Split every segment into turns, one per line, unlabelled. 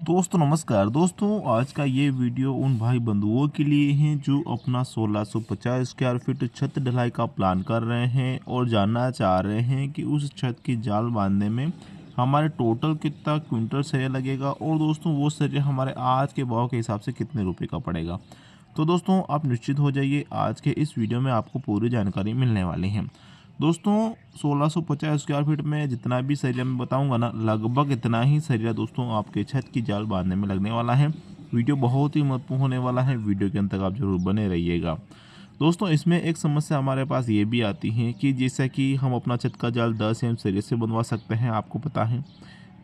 दोस्तों नमस्कार। दोस्तों आज का ये वीडियो उन भाई बंधुओं के लिए है जो अपना 1650 स्क्वायर फीट छत ढलाई का प्लान कर रहे हैं और जानना चाह रहे हैं कि उस छत की जाल बांधने में हमारे टोटल कितना क्विंटल सरिया लगेगा और दोस्तों वो सरिया हमारे आज के भाव के हिसाब से कितने रुपए का पड़ेगा। तो दोस्तों आप निश्चित हो जाइए, आज के इस वीडियो में आपको पूरी जानकारी मिलने वाली है। दोस्तों 1650 स्क्वायर फीट में जितना भी सरिया मैं बताऊंगा ना, लगभग इतना ही सरिया दोस्तों आपके छत की जाल बांधने में लगने वाला है। वीडियो बहुत ही महत्वपूर्ण होने वाला है, वीडियो के अंत तक आप जरूर बने रहिएगा। दोस्तों इसमें एक समस्या हमारे पास ये भी आती है कि जैसा कि हम अपना छत का जाल 10 एम सरिये से बनवा सकते हैं, आपको पता है।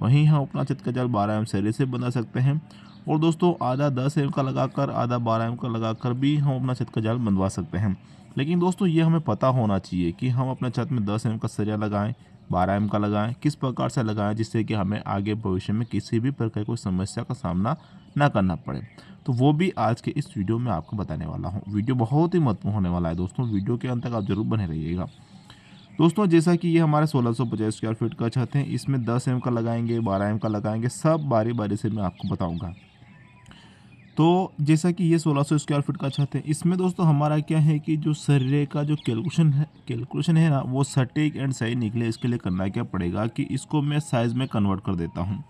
वहीं हम अपना छत का जाल 12 एम सरिये से बना सकते हैं और दोस्तों आधा 10 एम का लगाकर आधा 12 एम का लगाकर भी हम अपना छत का जाल बनवा सकते हैं। लेकिन दोस्तों ये हमें पता होना चाहिए कि हम अपने छत में 10 एम का सरिया लगाएं, 12 एम का लगाएं, किस प्रकार से लगाएं जिससे कि हमें आगे भविष्य में किसी भी प्रकार की समस्या का सामना ना करना पड़े। तो वो भी आज के इस वीडियो में आपको बताने वाला हूँ। वीडियो बहुत ही महत्वपूर्ण होने वाला है दोस्तों, वीडियो के अंत तक आप जरूर बने रहिएगा। दोस्तों जैसा कि ये हमारे 1650 स्क्वायर फीट का छत है, इसमें 10 एम का लगाएंगे, 12 एम का लगाएंगे, सब बारी बारी से मैं आपको बताऊंगा। तो जैसा कि ये 1600 स्क्वायर फीट का छत है, इसमें दोस्तों हमारा क्या है कि जो सरिये का जो कैलकुलेशन है ना, वो सटीक एंड सही निकले इसके लिए करना क्या पड़ेगा कि इसको मैं साइज़ में कन्वर्ट कर देता हूँ।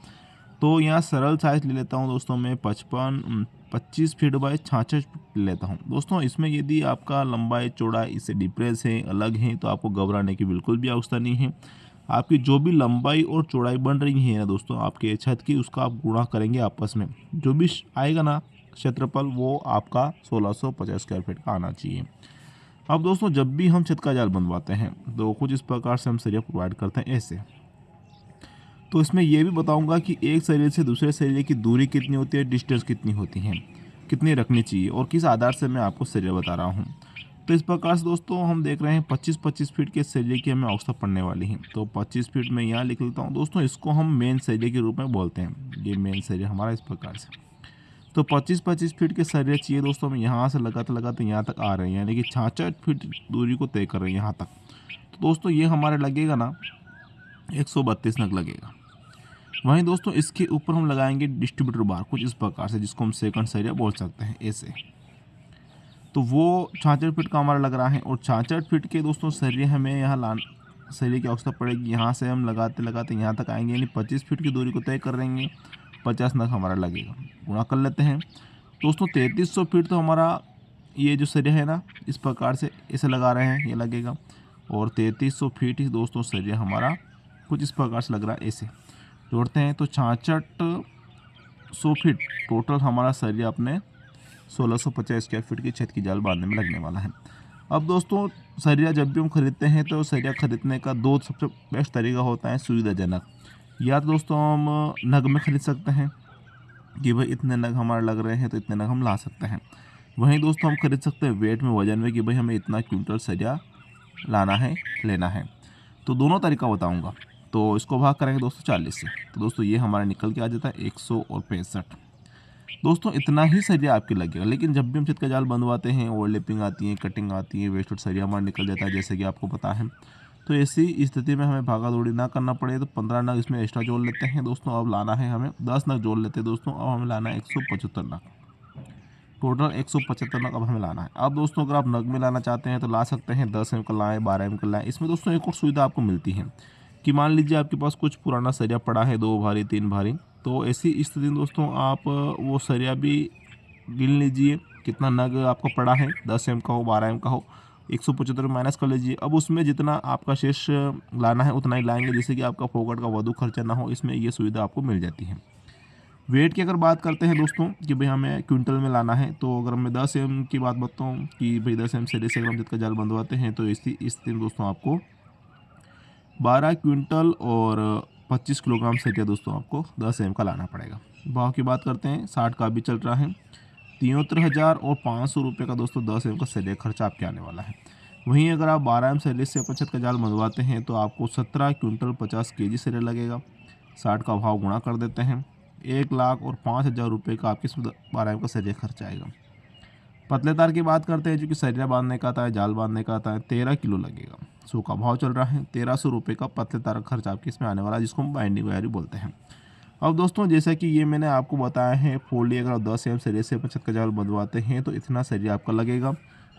तो यहाँ सरल साइज़ ले लेता हूँ दोस्तों, मैं 25 फीट बाय 66 फीट ले लेता हूँ। दोस्तों इसमें यदि आपका लंबाई चौड़ाई इससे डिफरेंस है, अलग है, तो आपको घबराने की बिल्कुल भी आवश्यकता नहीं है। आपकी जो भी लंबाई और चौड़ाई बन रही है ना दोस्तों आपके छत की, उसका आप गुणा करेंगे आपस में, जो भी आएगा ना क्षेत्रफल, वो आपका 1650 स्क्वायर फीट का आना चाहिए। अब दोस्तों जब भी हम छत का जाल बनवाते हैं तो कुछ इस प्रकार से हम सरिया प्रोवाइड करते हैं ऐसे। तो इसमें ये भी बताऊंगा कि एक सरिये से दूसरे सरिये की दूरी कितनी होती है, डिस्टेंस कितनी होती है, कितनी रखनी चाहिए और किस आधार से मैं आपको सरिया बता रहा हूँ। तो इस प्रकार से दोस्तों हम देख रहे हैं 25-25 फीट के सरिये की हमें आवश्यकता पड़ने वाली है। तो 25 फीट में यहाँ लिख लेता हूँ दोस्तों, इसको हम मेन सरिये के रूप में बोलते हैं। ये मेन सरिया हमारा इस प्रकार से। तो 25-25 फीट के सरिये चाहिए दोस्तों, हम यहाँ से लगाते लगाते यहाँ तक आ रहे हैं, यानी कि 66 फीट दूरी को तय कर रहे हैं यहाँ तक। तो दोस्तों ये हमारे लगेगा ना 132 नग लगेगा। वहीं दोस्तों इसके ऊपर हम लगाएंगे डिस्ट्रीब्यूटर बार कुछ इस प्रकार से, जिसको हम सेकंड सरिया बोल सकते हैं ऐसे। तो वो 66 फीट का हमारा लग रहा है और 66 फीट के दोस्तों सरिये हमें यहाँ सरिये की आवश्यकता पड़ेगी। यहाँ से हम लगाते लगाते यहाँ तक आएंगे, यानी 25 फीट की दूरी को तय कर रहेंगे, 50 नग हमारा लगेगा। गुणा कर लेते हैं दोस्तों, 3300 फीट तो हमारा ये जो सरिया है ना इस प्रकार से ऐसे लगा रहे हैं, ये लगेगा। और 3300 फीट ही दोस्तों सरिया हमारा कुछ इस प्रकार से लग रहा है ऐसे। जोड़ते हैं तो 6600 फीट टोटल हमारा सरिया अपने 1650 स्क्वायर फीट की छत की जाल बांधने में लगने वाला है। अब दोस्तों सरिया जब भी हम खरीदते हैं तो सरिया खरीदने का दो सबसे बेस्ट तरीका होता है सुविधाजनक। या तो दोस्तों हम नग में खरीद सकते हैं कि भाई इतने नग हमारे लग रहे हैं तो इतने नग हम ला सकते हैं। वहीं दोस्तों हम खरीद सकते हैं वेट में, वजन में, कि भाई हमें इतना क्विंटल सरिया लाना है, लेना है। तो दोनों तरीका बताऊंगा। तो इसको भाग करेंगे दोस्तों 40 से, तो दोस्तों ये हमारा निकल के आ जाता है 165। दोस्तों इतना ही सरिया आपके लगेगा। लेकिन जब भी हम छत का जाल बंधवाते हैं, ओवरलैपिंग आती है, कटिंग आती है, वेस्टेड सरिया हमारा निकल जाता है, जैसे कि आपको पता है। तो ऐसी स्थिति में हमें भागा दौड़ी ना करना पड़े तो 15 नग इसमें एक्स्ट्रा जोड़ लेते हैं दोस्तों। अब लाना है हमें 10 नग जोड़ लेते हैं दोस्तों, अब हमें लाना है 175 नग। टोटल 175 नग अब हमें लाना है। अब दोस्तों अगर आप नग में लाना चाहते हैं तो ला सकते हैं, 10 एम का लाएँ, 12 एम का लाएँ। इसमें दोस्तों एक और सुविधा आपको मिलती है कि मान लीजिए आपके पास कुछ पुराना सरिया पड़ा है, 2 भारी 3 भारी, तो ऐसी स्थिति में दोस्तों आप वो सरिया भी गिन लीजिए कितना नग आपका पड़ा है, 10 एम का हो, 12 एम का हो, 175 माइनस कर लीजिए। अब उसमें जितना आपका शेष लाना है उतना ही लाएंगे, जिससे कि आपका फोकट का वाधु खर्चा ना हो। इसमें ये सुविधा आपको मिल जाती है। वेट की अगर बात करते हैं दोस्तों कि भाई हमें क्विंटल में लाना है, तो अगर मैं 10 एम की बात बताऊँ कि भाई 10 एम सरिये से अगर हम जितना जाल बंधवाते हैं तो इसी स्थिति में दोस्तों आपको 12 क्विंटल और 25 किलोग्राम सरिया दोस्तों आपको 10 एम का लाना पड़ेगा। भाव की बात करते हैं, 60 का भी चल रहा है, 73,500 रुपये का दोस्तों 10 एम का सरिया खर्चा आपके आने वाला है। वहीं अगर आप 12 एम सरिये से अपने छत का जाल बंधवाते हैं तो आपको 17 क्विंटल 50 केजी सरिया लगेगा। 60 का भाव गुणा कर देते हैं, 1,05,000 रुपये का आपके 12 एम का सरिया खर्चा आएगा। पतले तार की बात करते हैं, जो कि सरिया बांधने का आता है, जाल बांधने का आता है, 13 किलो लगेगा। 100 का भाव चल रहा है, 1300 रुपये का पतले तार का खर्च आपके इसमें आने वाला है, जिसको हम बाइंडिंग वायर भी बोलते हैं। अब दोस्तों जैसा कि ये मैंने आपको बताया है, फोल्डी अगर आप 10 mm सरिया से छत का जाल बंधवाते हैं तो इतना सरिया आपका लगेगा।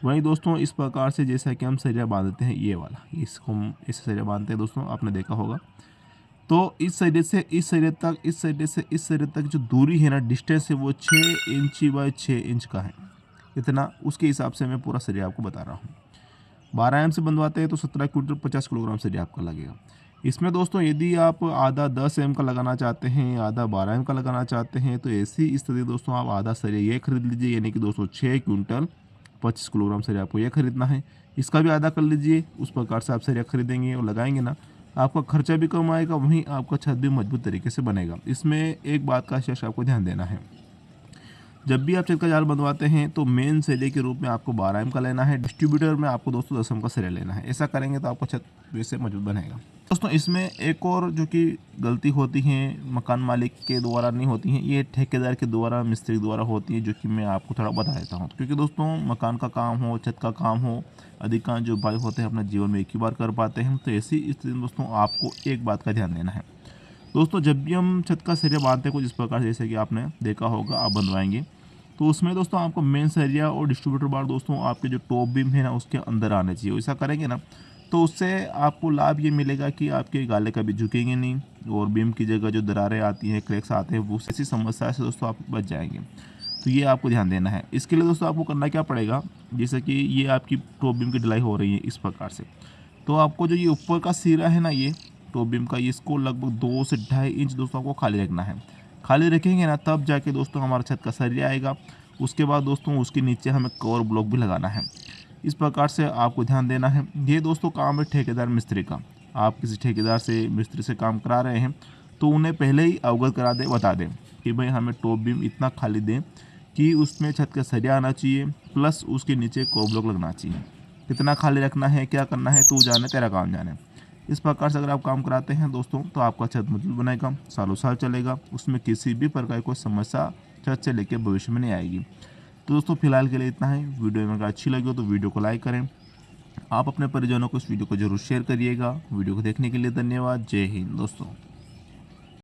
वहीं दोस्तों इस प्रकार से जैसा कि हम सरिया बांधते हैं, ये वाला, इसको हम इस सरिया बांधते हैं दोस्तों, आपने देखा होगा। तो इस सरिये से इस सरिये तक, इस सरिये से इस सरिये तक जो दूरी है ना, डिस्टेंस है, वो 6 इंच बाय 6 इंच का है। इतना उसके हिसाब से मैं पूरा सरिया आपको बता रहा हूँ। 12 एम से बंधवाते हैं तो 17 क्विंटल 50 किलोग्राम सरिया आपका लगेगा। इसमें दोस्तों यदि आप आधा 10 एम का लगाना चाहते हैं, आधा 12 एम का लगाना चाहते हैं, तो ऐसी स्थिति दोस्तों आप आधा सरिया ये खरीद लीजिए, यानी कि दोस्तों 6 क्विंटल 25 किलोग्राम सरिया आपको ये खरीदना है। इसका भी आधा कर लीजिए, उस प्रकार से आप सरिया खरीदेंगे और लगाएंगे ना, आपका खर्चा भी कम आएगा, वहीं आपका छत भी मजबूत तरीके से बनेगा। इसमें एक बात का विशेष आपको ध्यान देना है, जब भी आप छत का जाल बंधवाते हैं तो मेन सरिये के रूप में आपको 12 एम का लेना है, डिस्ट्रीब्यूटर में आपको दोस्तों 10 एम का सरिया लेना है। ऐसा करेंगे तो आपका छत वैसे मजबूत बनेगा। दोस्तों इसमें एक और जो कि गलती होती है, मकान मालिक के द्वारा नहीं होती है, ये ठेकेदार के द्वारा, मिस्त्री द्वारा होती है, जो कि मैं आपको थोड़ा बता देता हूँ। क्योंकि दोस्तों मकान का काम हो, छत का काम हो, अधिकांश जो भाई होते हैं अपने जीवन में एक ही बार कर पाते हैं। तो ऐसी स्थिति में दोस्तों आपको एक बात का ध्यान देना है। दोस्तों जब भी हम छत का सरिया बांधते हैं कुछ इस प्रकार, जैसे कि आपने देखा होगा, आप बंधवाएंगे तो उसमें दोस्तों आपको मेन सरिया और डिस्ट्रीब्यूटर बार दोस्तों आपके जो टॉप बीम है ना, उसके अंदर आने चाहिए। ऐसा करेंगे ना तो उससे आपको लाभ ये मिलेगा कि आपके गाले कभी झुकेंगे नहीं, और बीम की जगह जो दरारें आती हैं, क्रैक्स आते हैं, वो ऐसी समस्या से दोस्तों आप बच जाएंगे। तो ये आपको ध्यान देना है। इसके लिए दोस्तों आपको करना क्या पड़ेगा, जैसे कि ये आपकी टॉप बीम की ढलाई हो रही है इस प्रकार से, तो आपको जो ये ऊपर का सिरा है ना, ये टॉप बीम का, इसको लगभग 2 से 2.5 इंच दोस्तों आपको खाली रखना है। खाली रखेंगे ना, तब जाके दोस्तों हमारा छत का सरिया आएगा। उसके बाद दोस्तों उसके नीचे हमें कवर ब्लॉक भी लगाना है। इस प्रकार से आपको ध्यान देना है। ये दोस्तों काम है ठेकेदार मिस्त्री का। आप किसी ठेकेदार से, मिस्त्री से काम करा रहे हैं तो उन्हें पहले ही अवगत करा दें, बता दें कि भाई हमें टॉप बीम इतना खाली दें कि उसमें छत का सरिया आना चाहिए, प्लस उसके नीचे कवर ब्लॉक लगना चाहिए। कितना खाली रखना है, क्या करना है, तू जाने तेरा काम जाने। इस प्रकार से अगर आप काम कराते हैं दोस्तों तो आपका छत मजबूत बनेगा, सालों साल चलेगा, उसमें किसी भी प्रकार की कोई समस्या छत से लेकर भविष्य में नहीं आएगी। तो दोस्तों फिलहाल के लिए इतना है। वीडियो में अगर अच्छी लगी हो तो वीडियो को लाइक करें। आप अपने परिजनों को इस वीडियो को जरूर शेयर करिएगा। वीडियो को देखने के लिए धन्यवाद। जय हिंद दोस्तों।